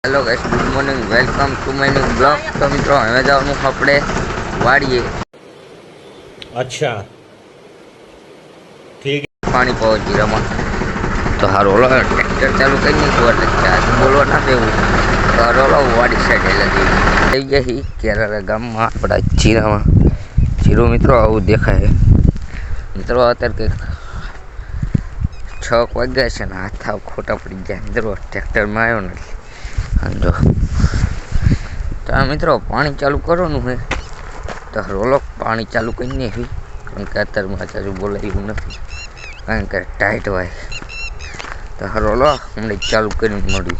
Hello guys, good morning, welcome to my new blog. तो मित्रों હવે જવાનું આપણે વાડીએ। अच्छा ठीक પાણી પાવો જીરામાં તો હારો ઓલો ટ્રેક્ટર ચાલુ કરી નાખ્યું એટલે ચાર્જ બોલવા ના દેવું તો હારો ઓલો વાડી સાઈડ એટલે થઈ ગયા હી કેરારા ગામમાં આપણા જીરામાં। જીરો મિત્રો આવું દેખાય મિત્રો। અત્યારે કંઈક 6 વાગ્યા છે ને હાથ આવ ખોટા પડી ગયા મિત્રો। ટ્રેક્ટરમાં આવ્યો ને સમજો तो मित्रों पानी चालू करवानुं है तो रोलो पानी चालू करीने ही कारण के अत्यारे चालू बोलाव्युं नथी कारण के टाइट होय तो रोलो हमणे चालू करीने मळ्युं।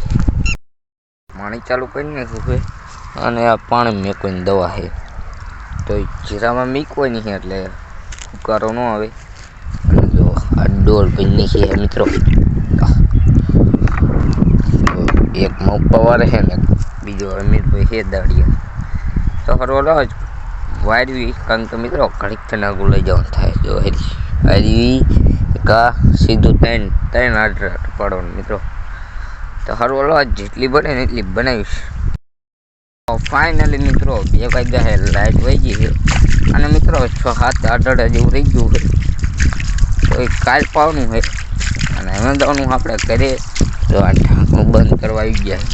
पानी चालू करीने है अने आ पाणी मेकवानी दवा है तो जीरामां मीकवानी है एटले फुकारो न आवे। अने जो आ डोल भईनी है मित्रों एक मप्पावाळे है ने बीजो अमीर भाई है दाड़िया तो हरो ज वायरवी कारण के मित्रों घड़ी तना को लई जवा थाय जो हरी का सीधू तीन तीन आर्डर पड़ो मित्रों तो हरो जेटली बने ने एटली बनावीश। फाइनली मित्रों 2 वाग्या है लाइट वही गई है अने मित्रों 6-7 आर्डर जेवुं रही गयुं है तो काल पावनुं है अने हमें जवानुं आपणे घरे जो आ ढांकणुं बंद करवा आई गया है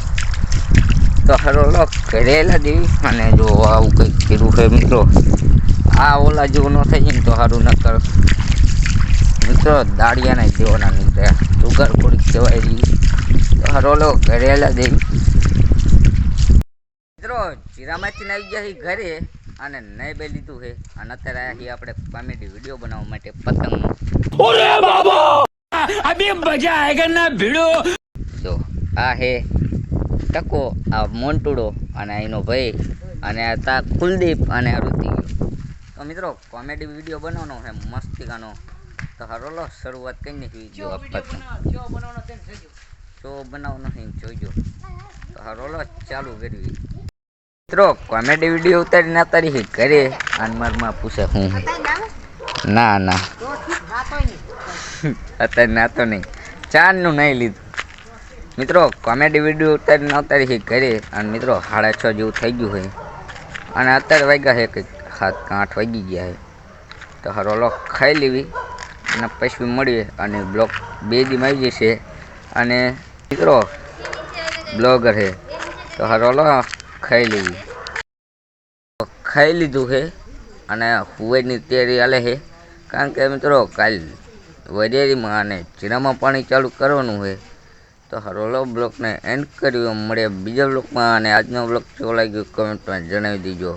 तो हरो करेला देवी अने जो आવું કંઈક કર્યું છે મિત્રો આ ઓલા જેવું ન થઈ જાય તો સારું ન કર મિત્રો દાડિયાના દેવાના નીકળ્યા સુગર થોડીક કહેવાય રહી તો હરો કરેલા દેવી મિત્રો જીરામાંથી આવી ગયા છે ઘરે અને નહીં બે લીધું છે અને અત્યારે આવ્યા છીએ આપણે કોમેડી વિડીયો બનાવવા માટે પતંગ। ઓરે બાબા અભી મજા આયેગા ના ભીડો જો આ હે टको आ मोंटूडो अने एनो भाई अने आ कुलदीप अने ऋतिक। तो मित्रों कॉमेडी वीडियो बनावनो है मस्ती गानो तो हरोलो शुरुआत कई नहीं जो बनावनो है जोजो तो हरोलो चालू करवी। मित्रों कॉमेडी वीडियो उतारी ना तारी है करे अनमार में पूछे हूँ ना ना अत्यारे ना तो नहीं चार नु नहीं लीधुं मित्रों कॉमेडी वीडियो उतारी न उतारी है घरे और मित्रों 6:30 जेवुं थई गयुं है अने अत्यारे वाग्या है कि 7-8 वागी गया है तो हरोलो खाई लेवी अने पछी मळीए अने ब्लॉग 2 दी मारी जशे अने मित्रों ब्लॉगर है तो हरोलो खाई लेवी। खाई लीधुं है अने हुवेनी तैयारी हाले है कारण के मित्रों काल वडेरीमां अने जीरामां पाणी चालू करवानुं है तो हरोलो ब्लॉग ने एंड करियो। मळे बीजा ब्लॉग में आज ब्लॉग केवो लाग्यो कमेंट में जणावी दीजो।